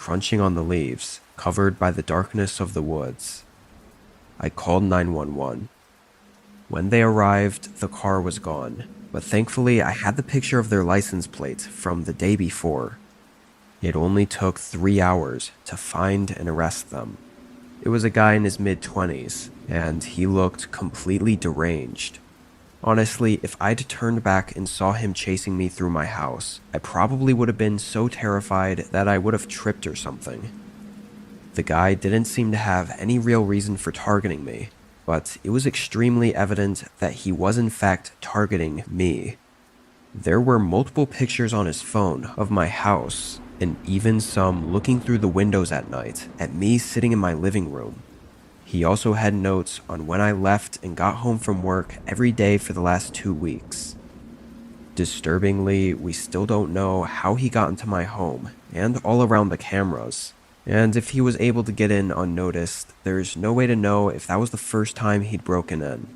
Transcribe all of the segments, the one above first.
crunching on the leaves, covered by the darkness of the woods. I called 911. When they arrived, the car was gone, but thankfully I had the picture of their license plate from the day before. It only took 3 hours to find and arrest them. It was a guy in his mid-20s, and he looked completely deranged. Honestly, if I'd turned back and saw him chasing me through my house, I probably would have been so terrified that I would have tripped or something. The guy didn't seem to have any real reason for targeting me, but it was extremely evident that he was in fact targeting me. There were multiple pictures on his phone of my house, and even some looking through the windows at night at me sitting in my living room. He also had notes on when I left and got home from work every day for the last 2 weeks. Disturbingly, we still don't know how he got into my home and all around the cameras. And if he was able to get in unnoticed, there's no way to know if that was the first time he'd broken in.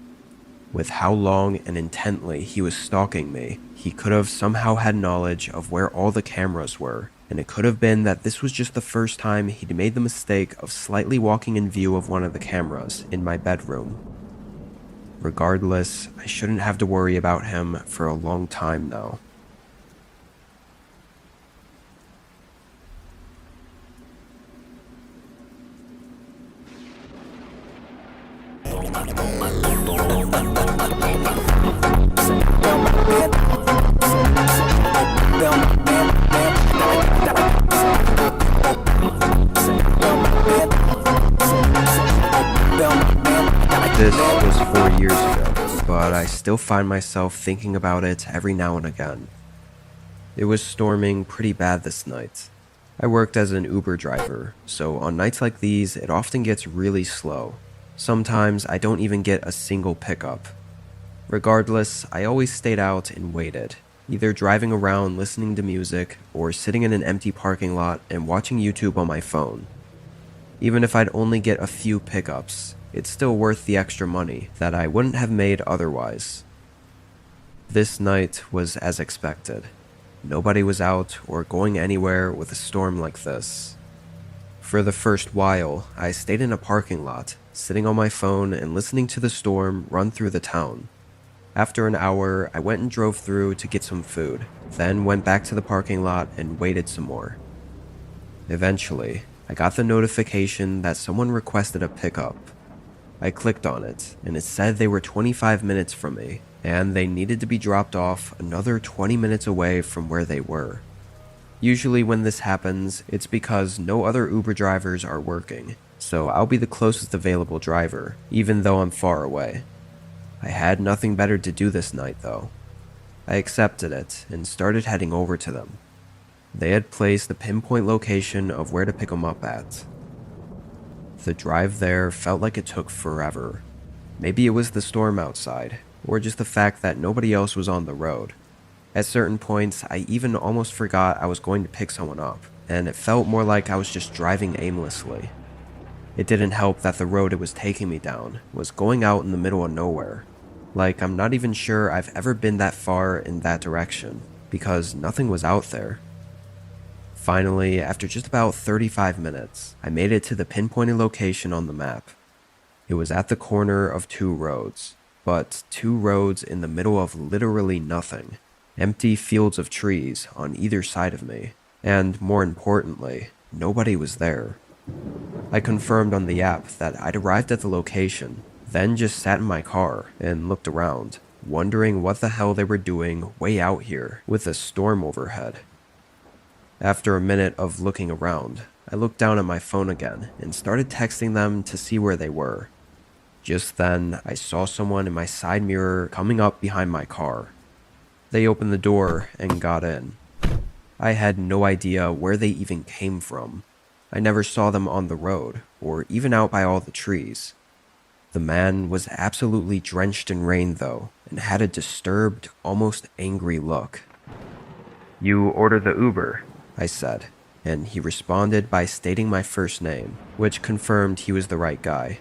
With how long and intently he was stalking me, he could have somehow had knowledge of where all the cameras were, and it could have been that this was just the first time he'd made the mistake of slightly walking in view of one of the cameras in my bedroom. Regardless, I shouldn't have to worry about him for a long time now. This was 4 years ago, but I still find myself thinking about it every now and again. It was storming pretty bad this night. I worked as an Uber driver, so on nights like these, it often gets really slow. Sometimes I don't even get a single pickup. Regardless, I always stayed out and waited, either driving around listening to music or sitting in an empty parking lot and watching YouTube on my phone. Even if I'd only get a few pickups, it's still worth the extra money that I wouldn't have made otherwise. This night was as expected. Nobody was out or going anywhere with a storm like this. For the first while, I stayed in a parking lot, sitting on my phone and listening to the storm run through the town. After an hour, I went and drove through to get some food, then went back to the parking lot and waited some more. Eventually, I got the notification that someone requested a pickup. I clicked on it, and it said they were 25 minutes from me, and they needed to be dropped off another 20 minutes away from where they were. Usually when this happens, it's because no other Uber drivers are working, so I'll be the closest available driver, even though I'm far away. I had nothing better to do this night though. I accepted it and started heading over to them. They had placed the pinpoint location of where to pick them up at. The drive there felt like it took forever. Maybe it was the storm outside, or just the fact that nobody else was on the road. At certain points, I even almost forgot I was going to pick someone up, and it felt more like I was just driving aimlessly. It didn't help that the road it was taking me down was going out in the middle of nowhere. Like, I'm not even sure I've ever been that far in that direction, because nothing was out there. Finally, after just about 35 minutes, I made it to the pinpointed location on the map. It was at the corner of 2 roads, but 2 roads in the middle of literally nothing. Empty fields of trees on either side of me, and more importantly, nobody was there. I confirmed on the app that I'd arrived at the location, then just sat in my car and looked around, wondering what the hell they were doing way out here with a storm overhead. After a minute of looking around, I looked down at my phone again and started texting them to see where they were. Just then, I saw someone in my side mirror coming up behind my car. They opened the door and got in. I had no idea where they even came from. I never saw them on the road, or even out by all the trees. The man was absolutely drenched in rain though, and had a disturbed, almost angry look. "You ordered the Uber," I said, and he responded by stating my first name, which confirmed he was the right guy.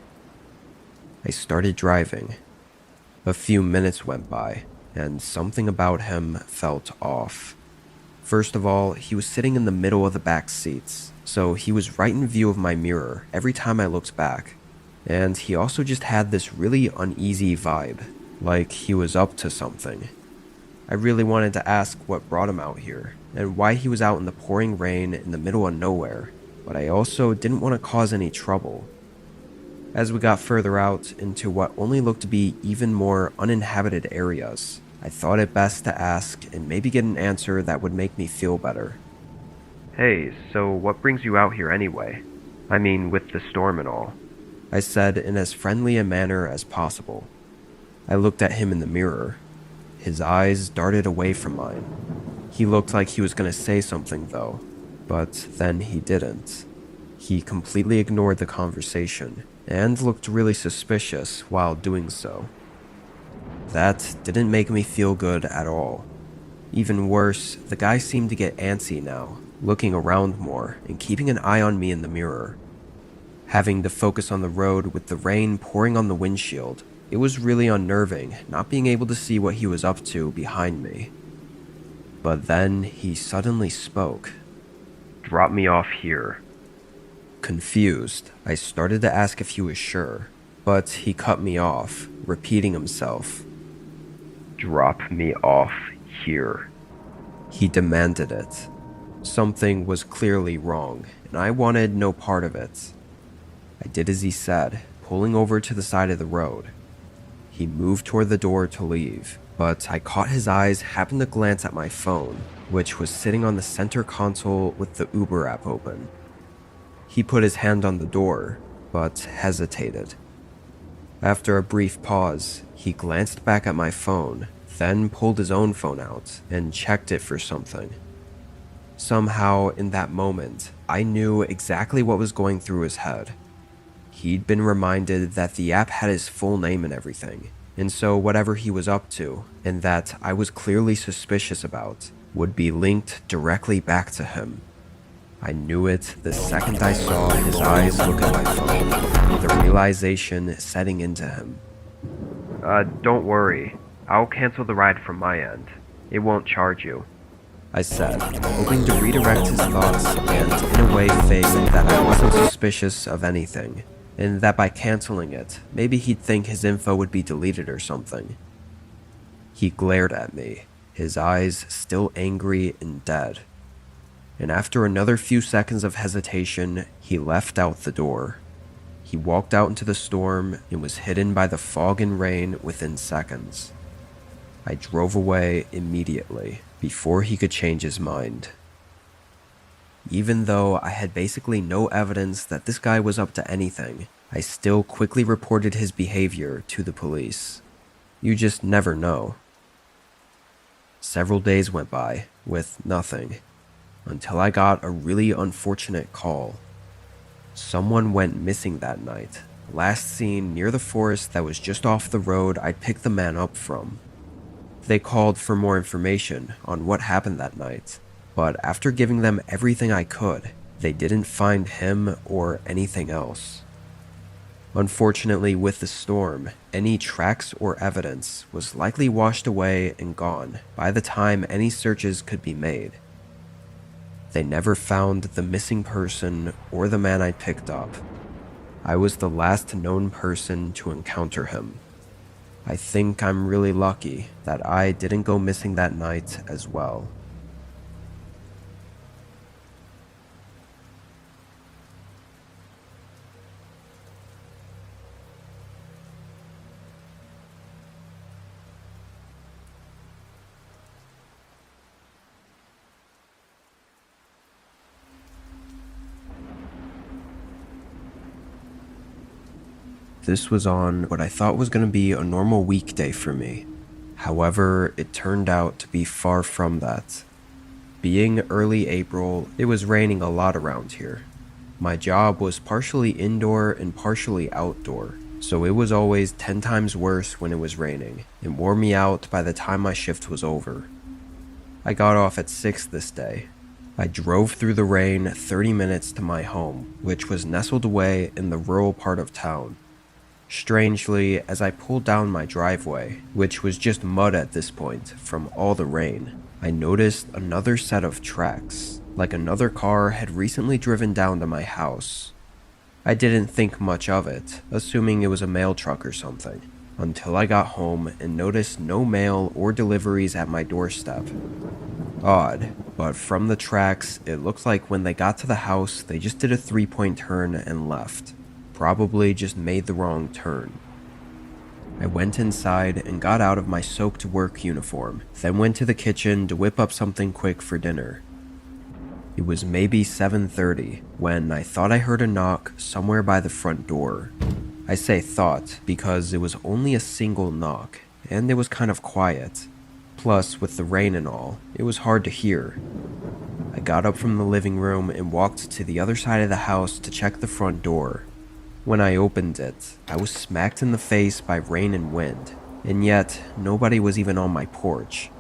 I started driving. A few minutes went by, and something about him felt off. First of all, he was sitting in the middle of the back seats, so he was right in view of my mirror every time I looked back. And he also just had this really uneasy vibe, like he was up to something. I really wanted to ask what brought him out here, and why he was out in the pouring rain in the middle of nowhere, but I also didn't want to cause any trouble. As we got further out into what only looked to be even more uninhabited areas, I thought it best to ask and maybe get an answer that would make me feel better. "Hey, so what brings you out here anyway? I mean, with the storm and all," I said in as friendly a manner as possible. I looked at him in the mirror. His eyes darted away from mine. He looked like he was going to say something though, but then he didn't. He completely ignored the conversation and looked really suspicious while doing so. That didn't make me feel good at all. Even worse, the guy seemed to get antsy now, looking around more and keeping an eye on me in the mirror. Having to focus on the road with the rain pouring on the windshield, it was really unnerving not being able to see what he was up to behind me. But then he suddenly spoke. "Drop me off here." Confused, I started to ask if he was sure, but he cut me off, repeating himself. "Drop me off here." He demanded it. Something was clearly wrong, and I wanted no part of it. I did as he said, pulling over to the side of the road. He moved toward the door to leave, but I caught his eyes happen to glance at my phone, which was sitting on the center console with the Uber app open. He put his hand on the door, but hesitated. After a brief pause, he glanced back at my phone, then pulled his own phone out and checked it for something. Somehow, in that moment, I knew exactly what was going through his head. He'd been reminded that the app had his full name and everything, and so whatever he was up to, and that I was clearly suspicious about, would be linked directly back to him. I knew it the second I saw his eyes look at my phone, the realization setting into him. Don't worry. I'll cancel the ride from my end. It won't charge you," I said, hoping to redirect his thoughts and in a way fake that I wasn't suspicious of anything, and that by canceling it, maybe he'd think his info would be deleted or something. He glared at me, his eyes still angry and dead. And after another few seconds of hesitation, he left out the door. He walked out into the storm and was hidden by the fog and rain within seconds. I drove away immediately, before he could change his mind. Even though I had basically no evidence that this guy was up to anything, I still quickly reported his behavior to the police. You just never know. Several days went by, with nothing, until I got a really unfortunate call. Someone went missing that night, last seen near the forest that was just off the road I'd picked the man up from. They called for more information on what happened that night, but after giving them everything I could, they didn't find him or anything else. Unfortunately, with the storm, any tracks or evidence was likely washed away and gone by the time any searches could be made. They never found the missing person or the man I picked up. I was the last known person to encounter him. I think I'm really lucky that I didn't go missing that night as well. This was on what I thought was going to be a normal weekday for me. However, it turned out to be far from that. Being early April, it was raining a lot around here. My job was partially indoor and partially outdoor, so it was always 10 times worse when it was raining, and wore me out by the time my shift was over. I got off at 6 this day. I drove through the rain 30 minutes to my home, which was nestled away in the rural part of town. Strangely, as I pulled down my driveway, which was just mud at this point from all the rain, I noticed another set of tracks, like another car had recently driven down to my house. I didn't think much of it, assuming it was a mail truck or something, until I got home and noticed no mail or deliveries at my doorstep. Odd, but from the tracks, it looked like when they got to the house, they just did a 3-point turn and left. Probably just made the wrong turn. I went inside and got out of my soaked work uniform, then went to the kitchen to whip up something quick for dinner. It was maybe 7:30 when I thought I heard a knock somewhere by the front door. I say thought because it was only a single knock, and it was kind of quiet. Plus, with the rain and all, it was hard to hear. I got up from the living room and walked to the other side of the house to check the front door. When I opened it, I was smacked in the face by rain and wind, and yet nobody was even on my porch.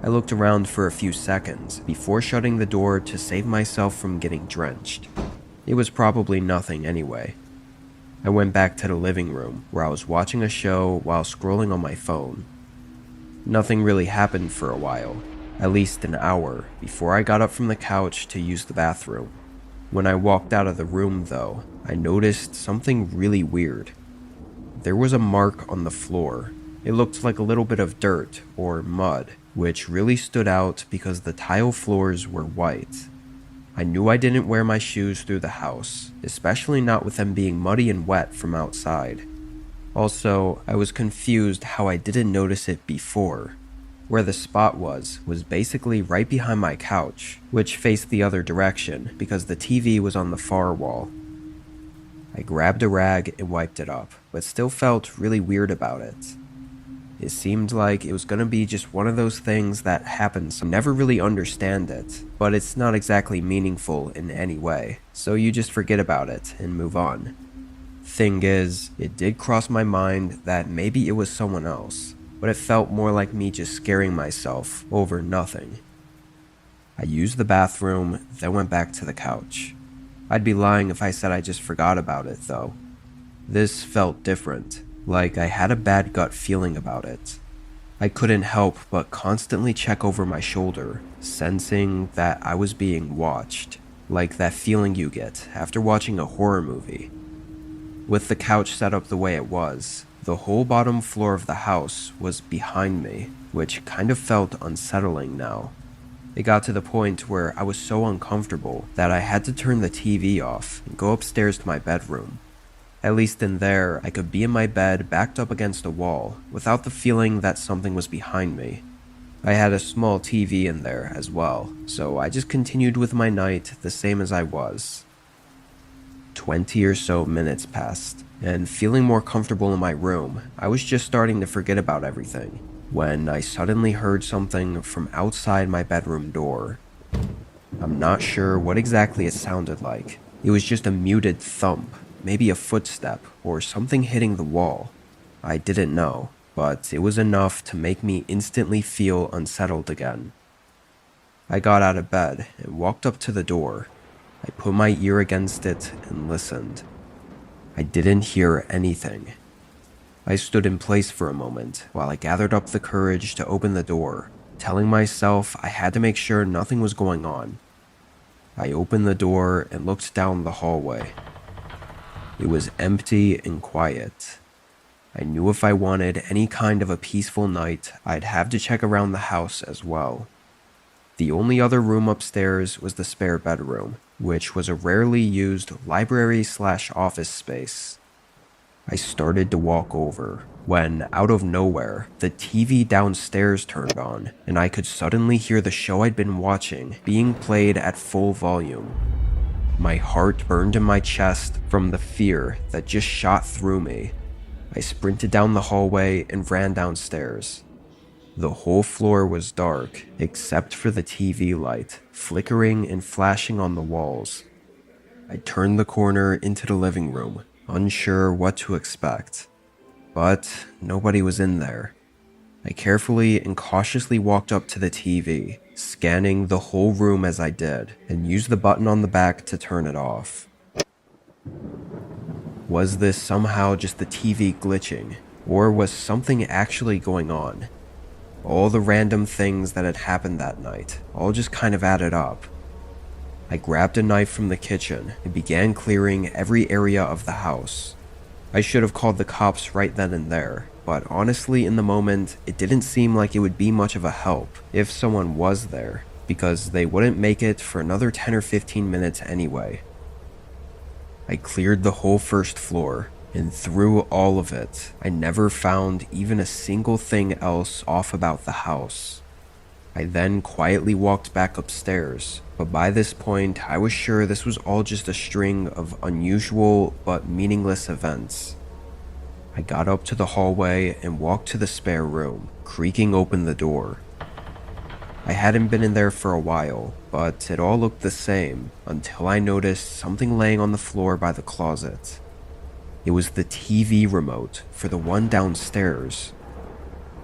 I looked around for a few seconds before shutting the door to save myself from getting drenched. It was probably nothing anyway. I went back to the living room where I was watching a show while scrolling on my phone. Nothing really happened for a while, at least an hour, before I got up from the couch to use the bathroom. When I walked out of the room, though, I noticed something really weird. There was a mark on the floor. It looked like a little bit of dirt or mud, which really stood out because the tile floors were white. I knew I didn't wear my shoes through the house, especially not with them being muddy and wet from outside. Also, I was confused how I didn't notice it before. Where the spot was basically right behind my couch, which faced the other direction because the TV was on the far wall. I grabbed a rag and wiped it up, but still felt really weird about it. It seemed like it was gonna be just one of those things that happens, so I never really understand it, but it's not exactly meaningful in any way, so you just forget about it and move on. Thing is, it did cross my mind that maybe it was someone else, but it felt more like me just scaring myself over nothing. I used the bathroom, then went back to the couch. I'd be lying if I said I just forgot about it, though. This felt different, like I had a bad gut feeling about it. I couldn't help but constantly check over my shoulder, sensing that I was being watched, like that feeling you get after watching a horror movie. With the couch set up the way it was, the whole bottom floor of the house was behind me, which kind of felt unsettling now. It got to the point where I was so uncomfortable that I had to turn the TV off and go upstairs to my bedroom. At least in there, I could be in my bed backed up against a wall without the feeling that something was behind me. I had a small TV in there as well, so I just continued with my night the same as I was. 20 or so minutes passed, and feeling more comfortable in my room, I was just starting to forget about everything, when I suddenly heard something from outside my bedroom door. I'm not sure what exactly it sounded like. It was just a muted thump, maybe a footstep, or something hitting the wall. I didn't know, but it was enough to make me instantly feel unsettled again. I got out of bed and walked up to the door. I put my ear against it and listened. I didn't hear anything. I stood in place for a moment while I gathered up the courage to open the door, telling myself I had to make sure nothing was going on. I opened the door and looked down the hallway. It was empty and quiet. I knew if I wanted any kind of a peaceful night, I'd have to check around the house as well. The only other room upstairs was the spare bedroom, which was a rarely used library/office space. I started to walk over, when out of nowhere, the TV downstairs turned on, and I could suddenly hear the show I'd been watching being played at full volume. My heart burned in my chest from the fear that just shot through me. I sprinted down the hallway and ran downstairs. The whole floor was dark, except for the TV light, flickering and flashing on the walls. I turned the corner into the living room, unsure what to expect. But nobody was in there. I carefully and cautiously walked up to the TV, scanning the whole room as I did, and used the button on the back to turn it off. Was this somehow just the TV glitching, or was something actually going on? All the random things that had happened that night all just kind of added up. I grabbed a knife from the kitchen and began clearing every area of the house. I should have called the cops right then and there, but honestly in the moment, it didn't seem like it would be much of a help if someone was there, because they wouldn't make it for another 10 or 15 minutes anyway. I cleared the whole first floor, and through all of it, I never found even a single thing else off about the house. I then quietly walked back upstairs, but by this point, I was sure this was all just a string of unusual but meaningless events. I got up to the hallway and walked to the spare room, creaking open the door. I hadn't been in there for a while, but it all looked the same until I noticed something laying on the floor by the closet. It was the TV remote for the one downstairs.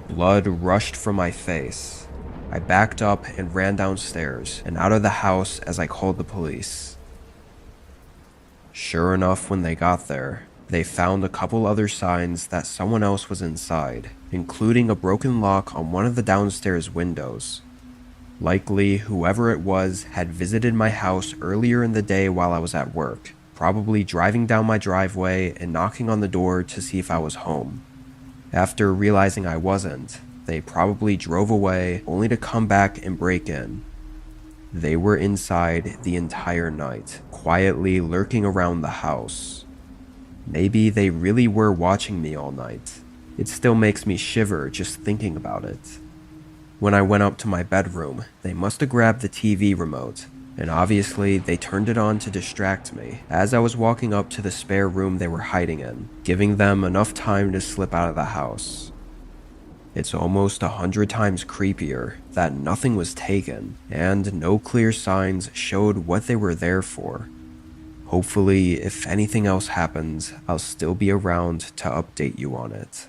Blood rushed from my face. I backed up and ran downstairs and out of the house as I called the police. Sure enough, when they got there, they found a couple other signs that someone else was inside, including a broken lock on one of the downstairs windows. Likely, whoever it was had visited my house earlier in the day while I was at work, probably driving down my driveway and knocking on the door to see if I was home. After realizing I wasn't, they probably drove away only to come back and break in. They were inside the entire night, quietly lurking around the house. Maybe they really were watching me all night. It still makes me shiver just thinking about it. When I went up to my bedroom, they must have grabbed the TV remote, and obviously they turned it on to distract me as I was walking up to the spare room they were hiding in, giving them enough time to slip out of the house. It's almost 100 times creepier that nothing was taken and no clear signs showed what they were there for. Hopefully, if anything else happens, I'll still be around to update you on it.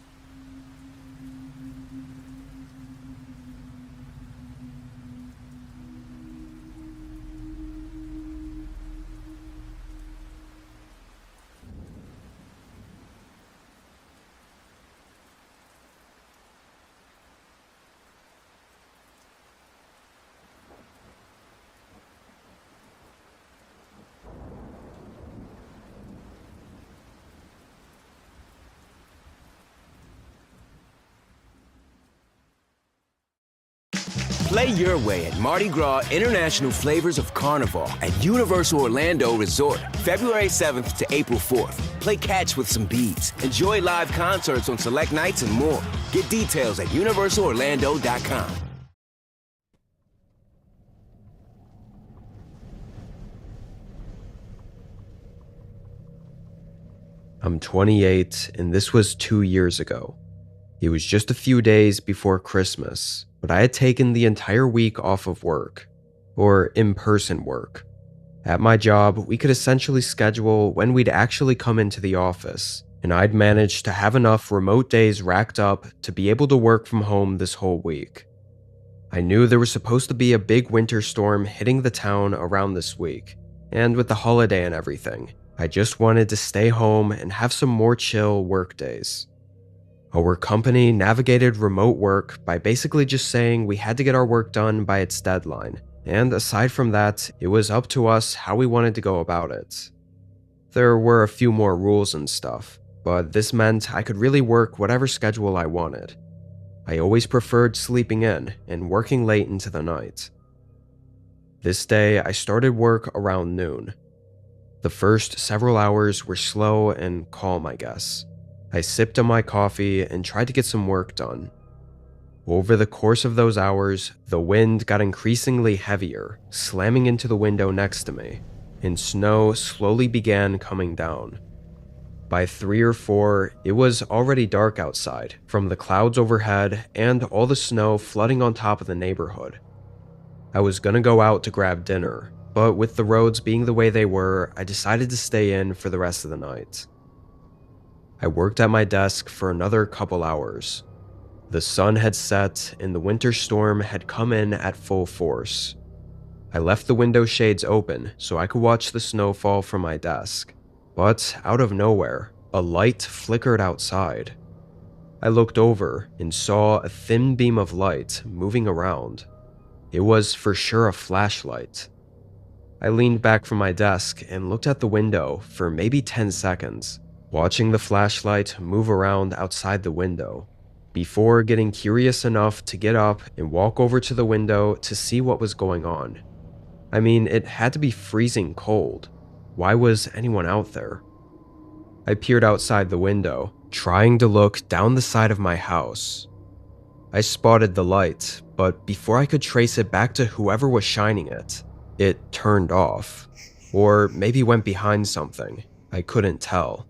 Play your way at Mardi Gras International Flavors of Carnival at Universal Orlando Resort, February 7th to April 4th. Play catch with some beads, enjoy live concerts on select nights, and more. Get details at universalorlando.com. I'm 28, and this was 2 years ago. It was just a few days before Christmas, but I had taken the entire week off of work, or in-person work. At my job, we could essentially schedule when we'd actually come into the office, and I'd managed to have enough remote days racked up to be able to work from home this whole week. I knew there was supposed to be a big winter storm hitting the town around this week, and with the holiday and everything, I just wanted to stay home and have some more chill work days. Our company navigated remote work by basically just saying we had to get our work done by its deadline, and aside from that, it was up to us how we wanted to go about it. There were a few more rules and stuff, but this meant I could really work whatever schedule I wanted. I always preferred sleeping in and working late into the night. This day, I started work around noon. The first several hours were slow and calm, I guess. I sipped on my coffee and tried to get some work done. Over the course of those hours, the wind got increasingly heavier, slamming into the window next to me, and snow slowly began coming down. By 3 or 4, it was already dark outside, from the clouds overhead and all the snow flooding on top of the neighborhood. I was gonna go out to grab dinner, but with the roads being the way they were, I decided to stay in for the rest of the night. I worked at my desk for another couple hours. The sun had set and the winter storm had come in at full force. I left the window shades open so I could watch the snow fall from my desk, but out of nowhere, a light flickered outside. I looked over and saw a thin beam of light moving around. It was for sure a flashlight. I leaned back from my desk and looked at the window for maybe 10 seconds, watching the flashlight move around outside the window, before getting curious enough to get up and walk over to the window to see what was going on. I mean, it had to be freezing cold. Why was anyone out there? I peered outside the window, trying to look down the side of my house. I spotted the light, but before I could trace it back to whoever was shining it, it turned off. Or maybe went behind something. I couldn't tell.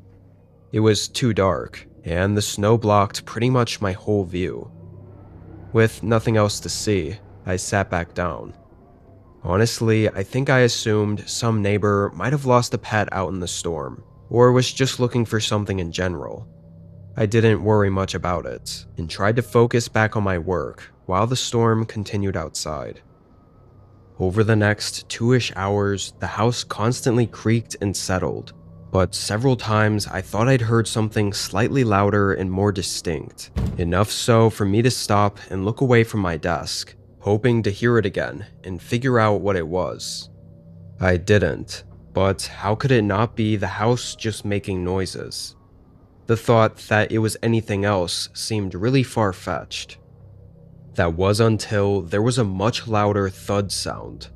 It was too dark, and the snow blocked pretty much my whole view. With nothing else to see, I sat back down. Honestly, I think I assumed some neighbor might have lost a pet out in the storm, or was just looking for something in general. I didn't worry much about it, and tried to focus back on my work while the storm continued outside. Over the next 2-ish hours, the house constantly creaked and settled, but several times I thought I'd heard something slightly louder and more distinct, enough so for me to stop and look away from my desk, hoping to hear it again and figure out what it was. I didn't, but how could it not be the house just making noises? The thought that it was anything else seemed really far-fetched. That was until there was a much louder thud sound.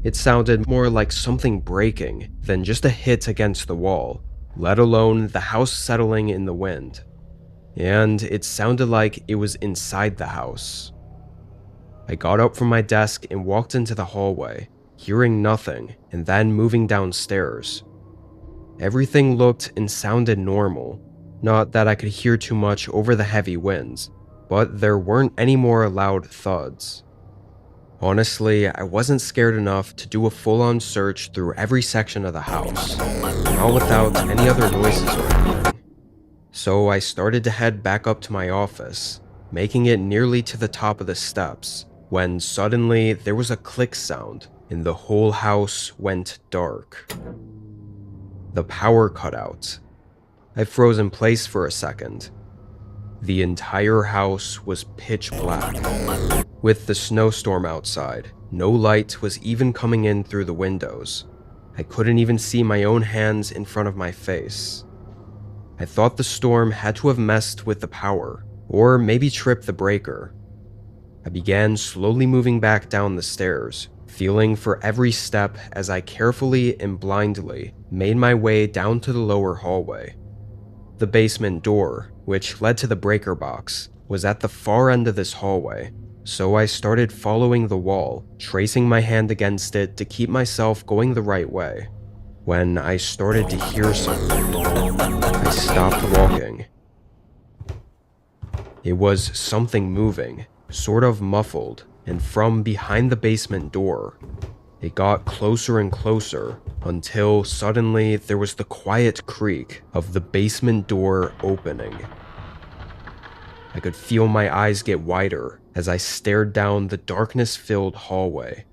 It sounded more like something breaking than just a hit against the wall, let alone the house settling in the wind. And it sounded like it was inside the house. I got up from my desk and walked into the hallway, hearing nothing, and then moving downstairs. Everything looked and sounded normal, not that I could hear too much over the heavy winds, but there weren't any more loud thuds. Honestly, I wasn't scared enough to do a full-on search through every section of the house, not without any other noises or anything. So I started to head back up to my office, making it nearly to the top of the steps, when suddenly there was a click sound and the whole house went dark. The power cut out. I froze in place for a second. The entire house was pitch black. With the snowstorm outside, no light was even coming in through the windows. I couldn't even see my own hands in front of my face. I thought the storm had to have messed with the power, or maybe tripped the breaker. I began slowly moving back down the stairs, feeling for every step as I carefully and blindly made my way down to the lower hallway. The basement door, which led to the breaker box, was at the far end of this hallway, so I started following the wall, tracing my hand against it to keep myself going the right way. When I started to hear something, I stopped walking. It was something moving, sort of muffled, and from behind the basement door. It got closer and closer, until suddenly there was the quiet creak of the basement door opening. I could feel my eyes get wider as I stared down the darkness-filled hallway.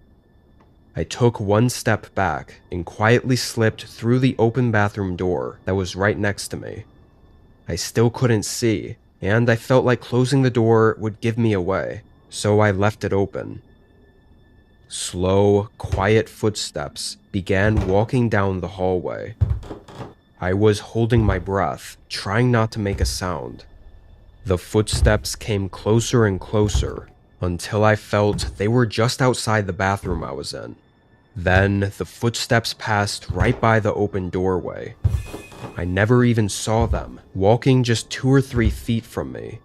I took one step back and quietly slipped through the open bathroom door that was right next to me. I still couldn't see, and I felt like closing the door would give me away, so I left it open. Slow, quiet footsteps began walking down the hallway. I was holding my breath, trying not to make a sound. The footsteps came closer and closer, until I felt they were just outside the bathroom I was in. Then the footsteps passed right by the open doorway. I never even saw them, walking just 2 or 3 feet from me.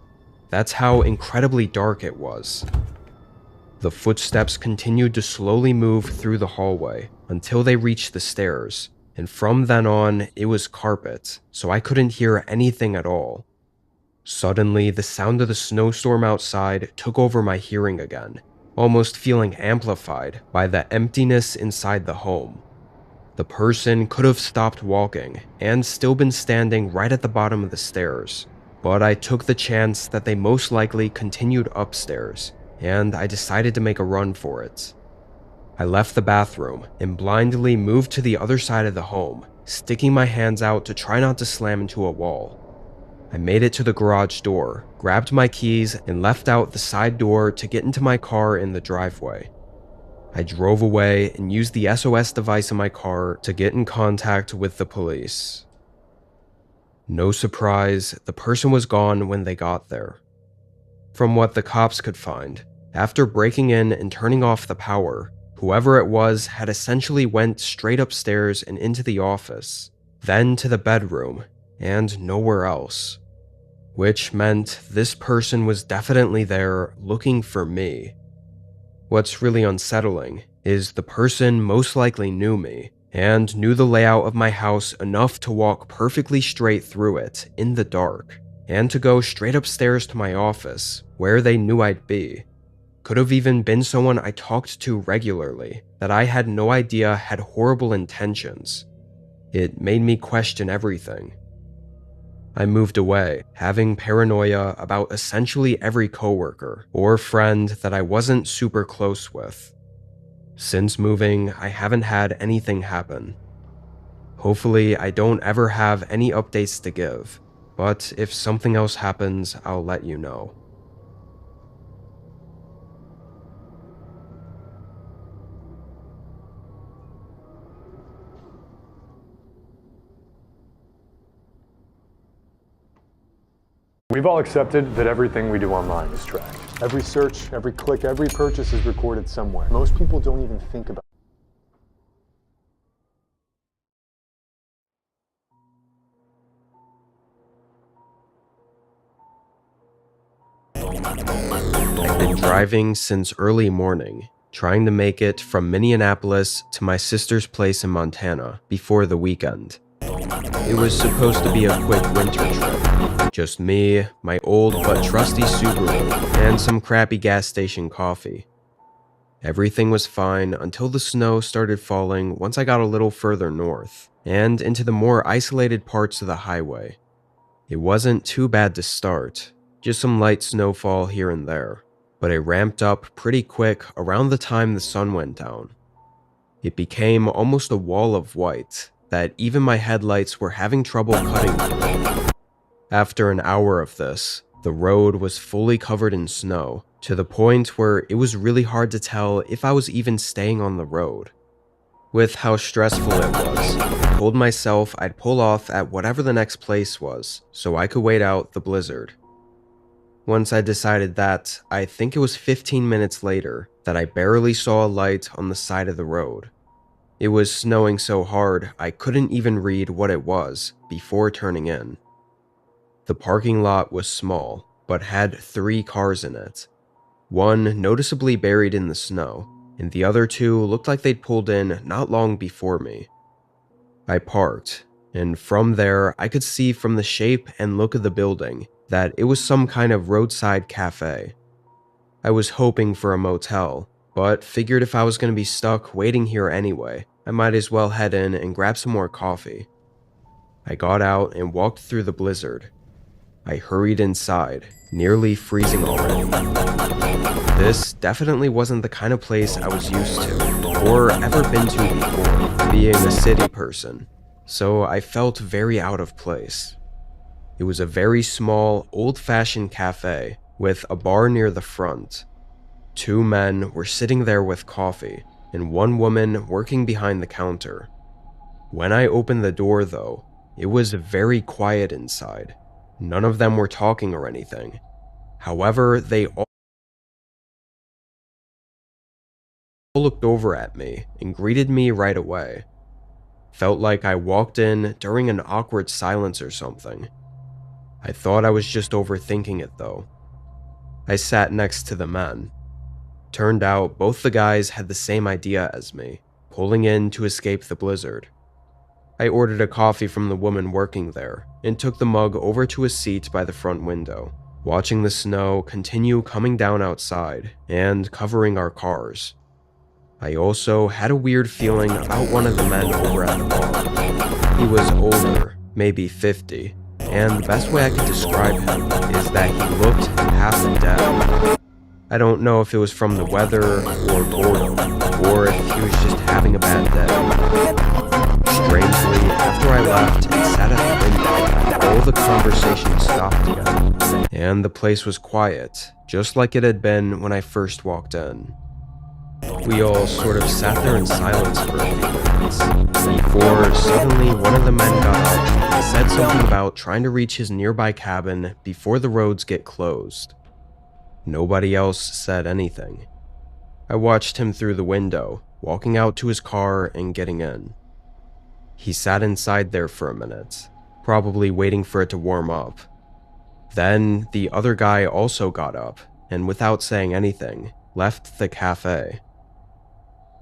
That's how incredibly dark it was. The footsteps continued to slowly move through the hallway until they reached the stairs, and from then on, it was carpet, so I couldn't hear anything at all. Suddenly, the sound of the snowstorm outside took over my hearing again, almost feeling amplified by the emptiness inside the home. The person could have stopped walking and still been standing right at the bottom of the stairs, but I took the chance that they most likely continued upstairs, and I decided to make a run for it. I left the bathroom and blindly moved to the other side of the home, sticking my hands out to try not to slam into a wall. I made it to the garage door, grabbed my keys, and left out the side door to get into my car in the driveway. I drove away and used the SOS device in my car to get in contact with the police. No surprise, the person was gone when they got there. From what the cops could find, after breaking in and turning off the power, whoever it was had essentially went straight upstairs and into the office, then to the bedroom, and nowhere else. Which meant this person was definitely there looking for me. What's really unsettling is the person most likely knew me and knew the layout of my house enough to walk perfectly straight through it in the dark and to go straight upstairs to my office where they knew I'd be. Could have even been someone I talked to regularly that I had no idea had horrible intentions. It made me question everything. I moved away, having paranoia about essentially every coworker or friend that I wasn't super close with. Since moving, I haven't had anything happen. Hopefully, I don't ever have any updates to give, but if something else happens, I'll let you know. We've all accepted that everything we do online is tracked. Every search, every click, every purchase is recorded somewhere. Most people don't even think about I've been driving since early morning, trying to make it from Minneapolis to my sister's place in Montana before the weekend. It was supposed to be a quick winter trip. Just me, my old but trusty Subaru, and some crappy gas station coffee. Everything was fine until the snow started falling once I got a little further north, and into the more isolated parts of the highway. It wasn't too bad to start, just some light snowfall here and there, but it ramped up pretty quick around the time the sun went down. It became almost a wall of white that even my headlights were having trouble cutting through. After an hour of this, the road was fully covered in snow, to the point where it was really hard to tell if I was even staying on the road. With how stressful it was, I told myself I'd pull off at whatever the next place was, so I could wait out the blizzard. Once I decided that, I think it was 15 minutes later that I barely saw a light on the side of the road. It was snowing so hard I couldn't even read what it was before turning in. The parking lot was small, but had 3 cars in it. One noticeably buried in the snow, and the other 2 looked like they'd pulled in not long before me. I parked, and from there I could see from the shape and look of the building that it was some kind of roadside cafe. I was hoping for a motel, but figured if I was going to be stuck waiting here anyway, I might as well head in and grab some more coffee. I got out and walked through the blizzard. I hurried inside, nearly freezing already. This definitely wasn't the kind of place I was used to, or ever been to before, being a city person, so I felt very out of place. It was a very small, old-fashioned cafe with a bar near the front. 2 men were sitting there with coffee, and 1 woman working behind the counter. When I opened the door, though, it was very quiet inside. None of them were talking or anything. However, they all looked over at me and greeted me right away. Felt like I walked in during an awkward silence or something. I thought I was just overthinking it though. I sat next to the men. Turned out both the guys had the same idea as me, pulling in to escape the blizzard. I ordered a coffee from the woman working there and took the mug over to a seat by the front window, watching the snow continue coming down outside and covering our cars. I also had a weird feeling about one of the men over at the bar. He was older, maybe 50, and the best way I could describe him is that he looked half dead. I don't know if it was from the weather or boredom, or if he was just having a bad day. Strangely, after I left and sat at the window, all the conversation stopped again, and the place was quiet, just like it had been when I first walked in. We all sort of sat there in silence for a few minutes, before suddenly one of the men got up and said something about trying to reach his nearby cabin before the roads get closed. Nobody else said anything. I watched him through the window, walking out to his car and getting in. He sat inside there for a minute, probably waiting for it to warm up. Then the other guy also got up, and without saying anything, left the cafe.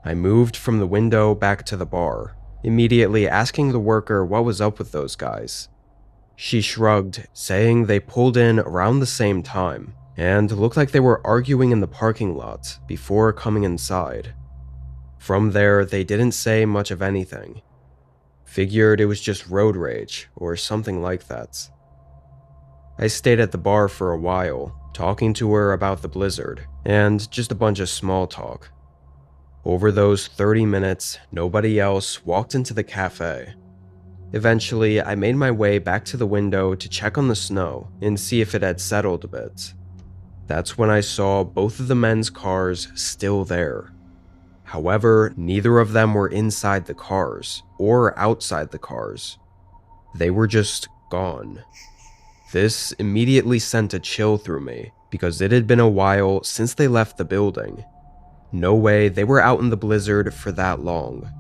I moved from the window back to the bar, immediately asking the worker what was up with those guys. She shrugged, saying they pulled in around the same time, and looked like they were arguing in the parking lot before coming inside. From there, they didn't say much of anything. Figured it was just road rage, or something like that. I stayed at the bar for a while, talking to her about the blizzard, and just a bunch of small talk. Over those 30 minutes, nobody else walked into the cafe. Eventually, I made my way back to the window to check on the snow and see if it had settled a bit. That's when I saw both of the men's cars still there. However, neither of them were inside the cars or outside the cars. They were just gone. This immediately sent a chill through me because it had been a while since they left the building. No way they were out in the blizzard for that long.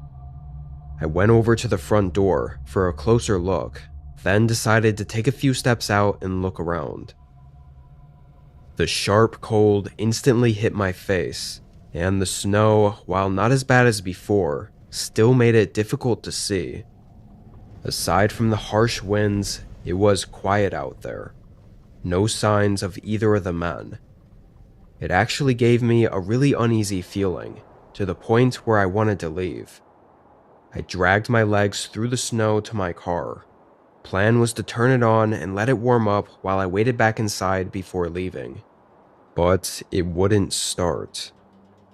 I went over to the front door for a closer look, then decided to take a few steps out and look around. The sharp cold instantly hit my face, and the snow, while not as bad as before, still made it difficult to see. Aside from the harsh winds, it was quiet out there. No signs of either of the men. It actually gave me a really uneasy feeling, to the point where I wanted to leave. I dragged my legs through the snow to my car. Plan was to turn it on and let it warm up while I waited back inside before leaving. But it wouldn't start.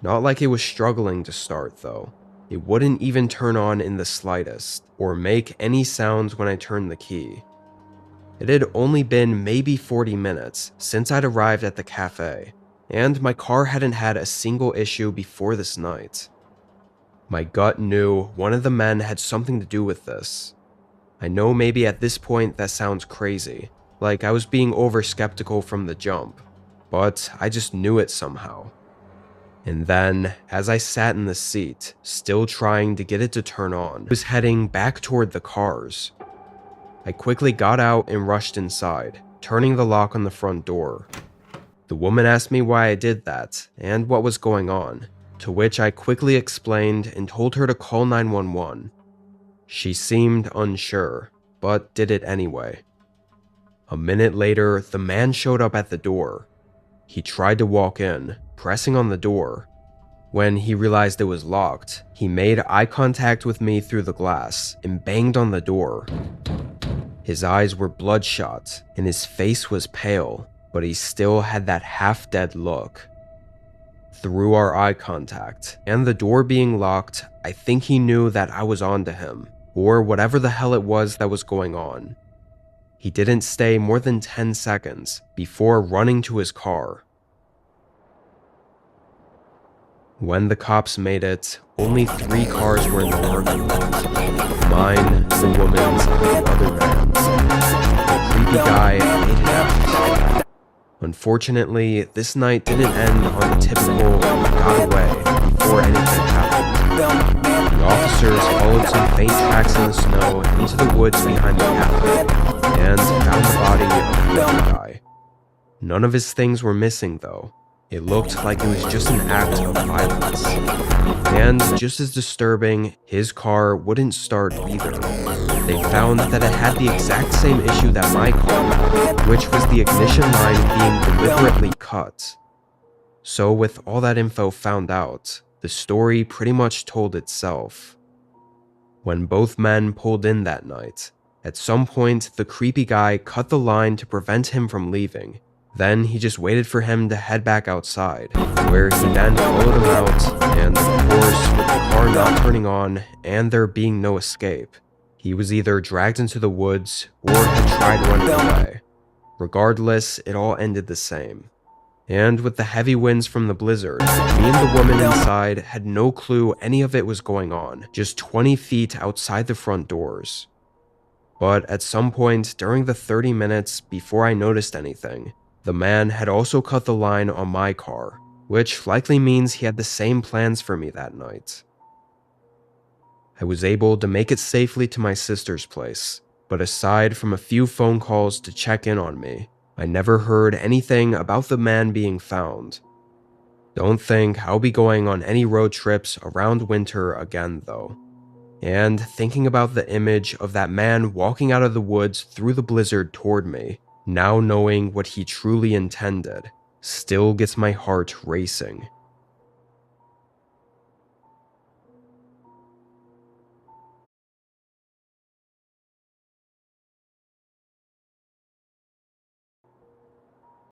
Not like it was struggling to start, though. It wouldn't even turn on in the slightest, or make any sounds when I turned the key. It had only been maybe 40 minutes since I'd arrived at the cafe, and my car hadn't had a single issue before this night. My gut knew one of the men had something to do with this. I know maybe at this point that sounds crazy, like I was being over-skeptical from the jump, but I just knew it somehow. And then, as I sat in the seat, still trying to get it to turn on, I was heading back toward the cars. I quickly got out and rushed inside, turning the lock on the front door. The woman asked me why I did that, and what was going on, to which I quickly explained and told her to call 911. She seemed unsure, but did it anyway. A minute later, the man showed up at the door. He tried to walk in, pressing on the door. When he realized it was locked, he made eye contact with me through the glass and banged on the door. His eyes were bloodshot, and his face was pale, but he still had that half-dead look. Through our eye contact, and the door being locked, I think he knew that I was onto him, or whatever the hell it was that was going on. He didn't stay more than 10 seconds before running to his car. When the cops made it, only 3 cars were in the parking lot. Mine, the woman's, and the other man's. The creepy guy made it out. Unfortunately, this night didn't end on the typical got away before anything happened. The officers followed some faint tracks in the snow into the woods behind the cafe, and found the body of the other guy. None of his things were missing, though. It looked like it was just an act of violence. And just as disturbing, his car wouldn't start either. They found that it had the exact same issue that my car had, which was the ignition line being deliberately cut. So with all that info found out, the story pretty much told itself. When both men pulled in that night, at some point the creepy guy cut the line to prevent him from leaving. Then he just waited for him to head back outside, where he then followed him out, and of course, with the car not turning on and there being no escape, he was either dragged into the woods or had tried running away. Regardless, it all ended the same. And with the heavy winds from the blizzard, me and the woman inside had no clue any of it was going on, just 20 feet outside the front doors. But at some point during the 30 minutes before I noticed anything, the man had also cut the line on my car, which likely means he had the same plans for me that night. I was able to make it safely to my sister's place, but aside from a few phone calls to check in on me, I never heard anything about the man being found. Don't think I'll be going on any road trips around winter again though. And thinking about the image of that man walking out of the woods through the blizzard toward me, now knowing what he truly intended, still gets my heart racing.